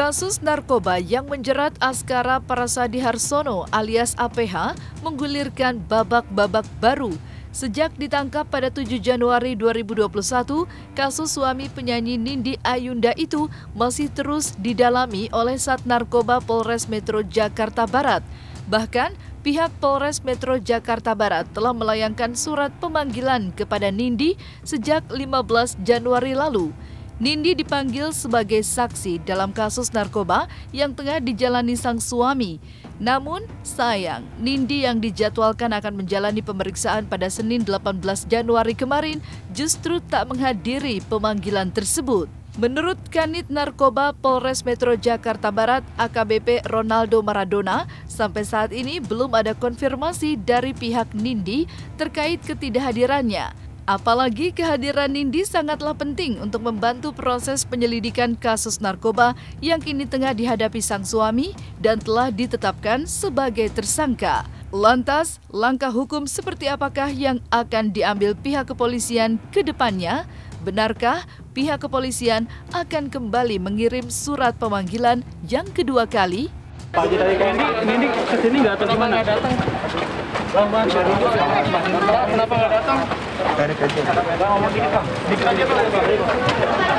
Kasus narkoba yang menjerat Askara Parasadi Harsono alias APH menggulirkan babak-babak baru. Sejak ditangkap pada 7 Januari 2021, kasus suami penyanyi Nindi Ayunda itu masih terus didalami oleh Sat Narkoba Polres Metro Jakarta Barat. Bahkan, pihak Polres Metro Jakarta Barat telah melayangkan surat pemanggilan kepada Nindi sejak 15 Januari lalu. Nindi dipanggil sebagai saksi dalam kasus narkoba yang tengah dijalani sang suami. Namun, sayang, Nindi yang dijadwalkan akan menjalani pemeriksaan pada Senin 18 Januari kemarin justru tak menghadiri pemanggilan tersebut. Menurut Kanit Narkoba Polres Metro Jakarta Barat AKBP Ronaldo Maradona, sampai saat ini belum ada konfirmasi dari pihak Nindi terkait ketidakhadirannya. Apalagi kehadiran Nindi sangatlah penting untuk membantu proses penyelidikan kasus narkoba yang kini tengah dihadapi sang suami dan telah ditetapkan sebagai tersangka. Lantas, langkah hukum seperti apakah yang akan diambil pihak kepolisian ke depannya? Benarkah pihak kepolisian akan kembali mengirim surat pemanggilan yang kedua kali? Pak, Nindi kesini nggak atau gimana? Nggak datang. Kenapa nggak datang?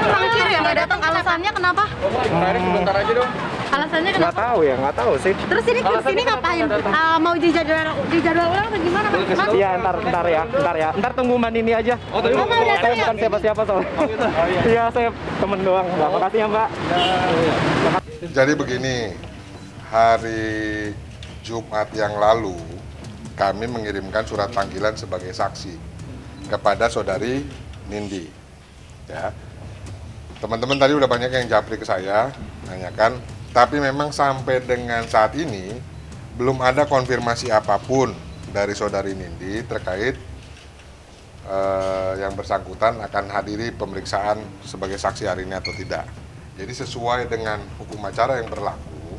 Mangkir ya nggak datang, alasannya kenapa? Sebentar aja dong. Alasannya kenapa? Nggak tahu sih. Terus ini kesini ngapain? Mau dijadwal ulang atau gimana? Mas? Iya, ntar ya. Ntar tunggu Mbak Nini aja. Saya bukan siapa-siapa soalnya. Iya, saya temen doang. Makasih ya, Mbak. Jadi begini, hari Jumat yang lalu kami mengirimkan surat panggilan sebagai saksi kepada saudari Nindi. Ya, teman-teman tadi udah banyak yang japri ke saya, nanyakan, tapi memang sampai dengan saat ini belum ada konfirmasi apapun dari saudari Nindi terkait yang bersangkutan akan hadiri pemeriksaan sebagai saksi hari ini atau tidak. Jadi sesuai dengan hukum acara yang berlaku,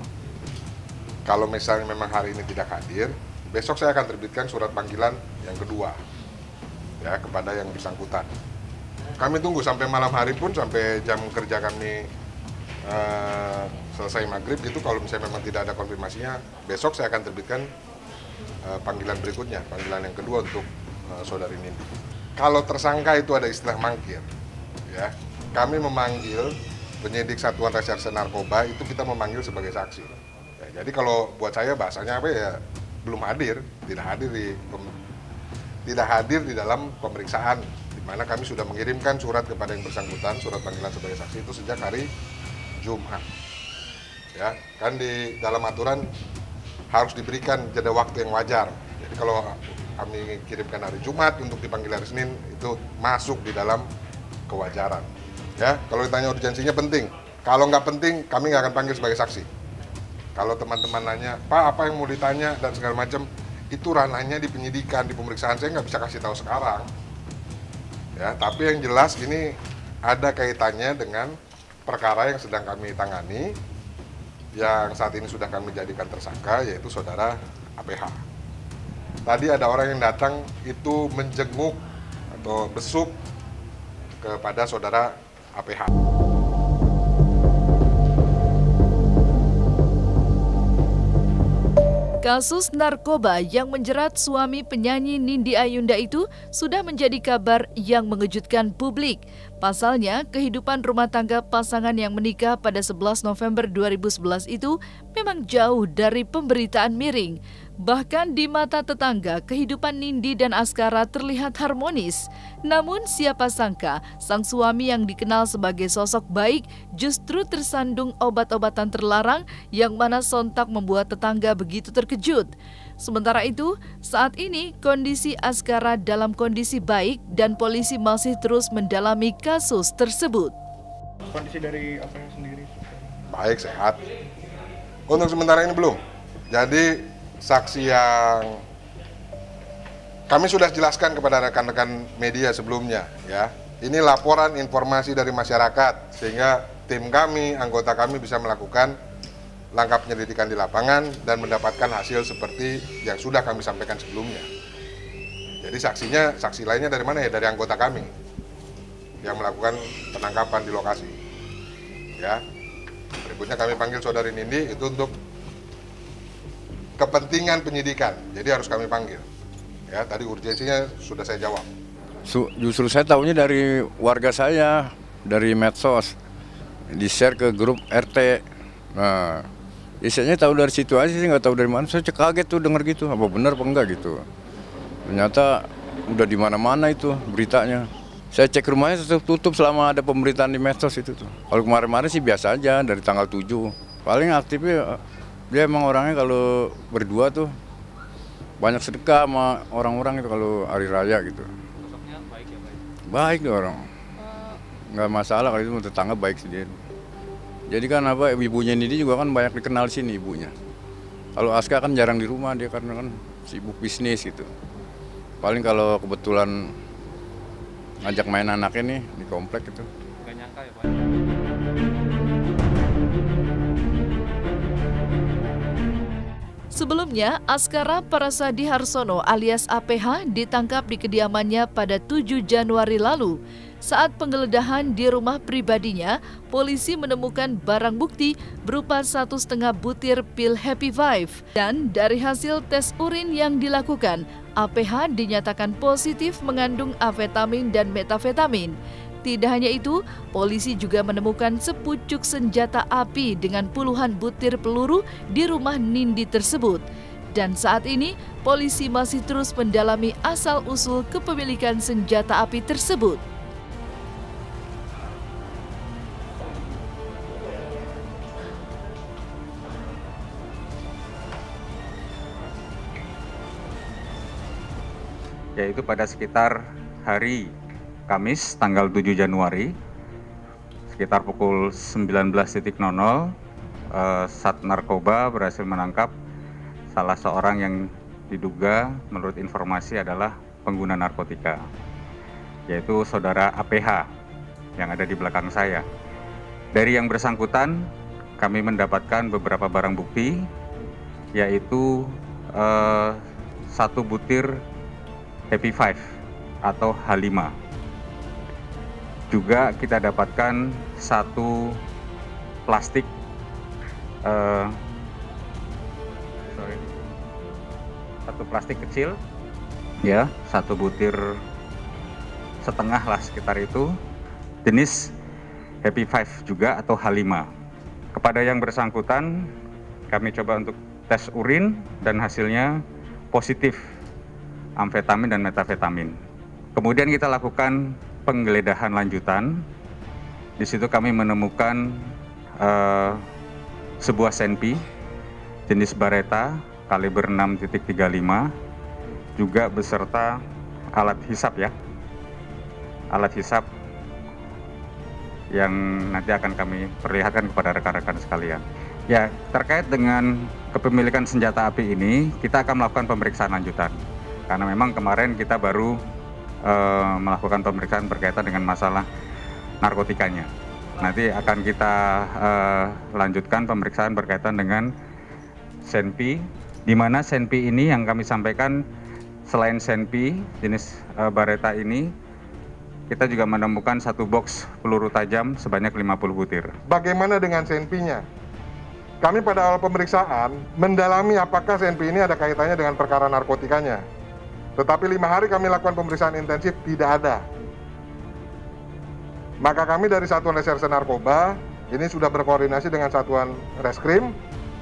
kalau misalnya memang hari ini tidak hadir, besok saya akan terbitkan surat panggilan yang kedua ya kepada yang bersangkutan. Kami tunggu sampai malam hari pun, sampai jam kerja kami selesai maghrib gitu. Kalau misalnya memang tidak ada konfirmasinya, besok saya akan terbitkan panggilan berikutnya, panggilan yang kedua untuk saudari Nindi. Kalau tersangka itu ada istilah mangkir, ya kami memanggil penyidik Satuan Reserse Narkoba itu kita memanggil sebagai saksi. Ya, jadi kalau buat saya bahasanya apa ya? Belum hadir, tidak hadir di dalam pemeriksaan, di mana kami sudah mengirimkan surat kepada yang bersangkutan, surat panggilan sebagai saksi itu sejak hari Jumat. Ya, kan di dalam aturan harus diberikan jeda waktu yang wajar. Jadi kalau kami kirimkan hari Jumat untuk dipanggil hari Senin, itu masuk di dalam kewajaran. Ya, kalau ditanya urgensinya penting. Kalau nggak penting, kami nggak akan panggil sebagai saksi. Kalau teman-teman nanya, Pak apa yang mau ditanya dan segala macam, itu ranahnya di penyidikan, di pemeriksaan, saya nggak bisa kasih tahu sekarang. Ya, tapi yang jelas ini ada kaitannya dengan perkara yang sedang kami tangani, yang saat ini sudah kami jadikan tersangka, yaitu saudara APH. Tadi ada orang yang datang itu menjenguk atau besuk kepada saudara APH. Kasus narkoba yang menjerat suami penyanyi Nindi Ayunda itu sudah menjadi kabar yang mengejutkan publik. Pasalnya, kehidupan rumah tangga pasangan yang menikah pada 11 November 2011 itu memang jauh dari pemberitaan miring. Bahkan di mata tetangga, kehidupan Nindi dan Askara terlihat harmonis. Namun siapa sangka, sang suami yang dikenal sebagai sosok baik justru tersandung obat-obatan terlarang yang mana sontak membuat tetangga begitu terkejut. Sementara itu, saat ini kondisi Askara dalam kondisi baik dan polisi masih terus mendalami kasus tersebut. Kondisi dari apa yang sendiri? Baik, sehat. Untuk sementara ini belum. Jadi saksi yang kami sudah jelaskan kepada rekan-rekan media sebelumnya, ya. Ini laporan informasi dari masyarakat sehingga tim kami, anggota kami bisa melakukan langkah penyelidikan di lapangan dan mendapatkan hasil seperti yang sudah kami sampaikan sebelumnya. Jadi saksi lainnya dari mana ya? Dari anggota kami yang melakukan penangkapan di lokasi. Ya. Atributnya kami panggil saudari Nindi itu untuk kepentingan penyidikan, jadi harus kami panggil. Ya, tadi urgensinya sudah saya jawab. Justru saya tahunya dari warga saya, dari medsos, di-share ke grup RT. Nah, isinya tahu dari situ aja sih, nggak tahu dari mana. Saya kaget tuh denger gitu, apa benar apa enggak gitu. Ternyata udah di mana-mana itu beritanya. Saya cek rumahnya tutup selama ada pemberitaan di medsos itu tuh. Kalau kemarin-kemarin sih biasa aja dari tanggal 7. Paling aktifnya dia emang orangnya kalau berdua tuh banyak sedekah sama orang-orang itu kalau hari raya gitu. Sosoknya baik ya, Pak? Baik tuh orang. Nggak masalah kalau itu tetangga baik sendiri. Jadi kan apa, ibunya ini juga kan banyak dikenal sini ibunya. Kalau Aska kan jarang di rumah dia karena kan sibuk bisnis gitu. Paling kalau kebetulan ngajak main anaknya nih di komplek itu. Nggak nyangka ya, Pak? Sebelumnya, Askara Parasadi Harsono alias APH ditangkap di kediamannya pada 7 Januari lalu. Saat penggeledahan di rumah pribadinya, polisi menemukan barang bukti berupa 1,5 butir pil Happy Five. Dan dari hasil tes urin yang dilakukan, APH dinyatakan positif mengandung amfetamin dan metafetamin. Tidak hanya itu, polisi juga menemukan sepucuk senjata api dengan puluhan butir peluru di rumah Nindi tersebut. Dan saat ini, polisi masih terus mendalami asal-usul kepemilikan senjata api tersebut. Yaitu pada sekitar hari Kamis tanggal 7 Januari sekitar pukul 19.00 Sat Narkoba berhasil menangkap salah seorang yang diduga menurut informasi adalah pengguna narkotika, yaitu saudara APH yang ada di belakang saya. Dari yang bersangkutan kami mendapatkan beberapa barang bukti, yaitu 1 butir Happy Five atau H5. Juga kita dapatkan 1 plastik 1 plastik kecil, ya, 1 butir setengah lah sekitar itu, jenis Happy Five juga atau H5. Kepada yang bersangkutan kami coba untuk tes urin dan hasilnya positif amfetamin dan metafetamin. Kemudian kita lakukan penggeledahan lanjutan. Di situ kami menemukan sebuah senpi jenis Beretta kaliber 6.35, juga beserta alat hisap ya, alat hisap yang nanti akan kami perlihatkan kepada rekan-rekan sekalian. Ya, terkait dengan kepemilikan senjata api ini, kita akan melakukan pemeriksaan lanjutan. Karena memang kemarin kita baru melakukan pemeriksaan berkaitan dengan masalah narkotikanya. Nanti akan kita lanjutkan pemeriksaan berkaitan dengan senpi, di mana senpi ini yang kami sampaikan selain senpi jenis Beretta ini, kita juga menemukan 1 box peluru tajam sebanyak 50 butir. Bagaimana dengan senpinya? Kami pada awal pemeriksaan mendalami apakah senpi ini ada kaitannya dengan perkara narkotikanya. Tetapi 5 hari kami lakukan pemeriksaan intensif, tidak ada. Maka kami dari Satuan Reserse Narkoba ini sudah berkoordinasi dengan Satuan Reskrim.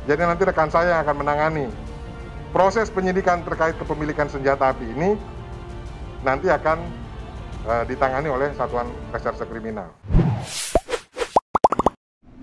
Jadi nanti rekan saya yang akan menangani proses penyidikan terkait kepemilikan senjata api ini, nanti akan ditangani oleh Satuan Reserse Kriminal.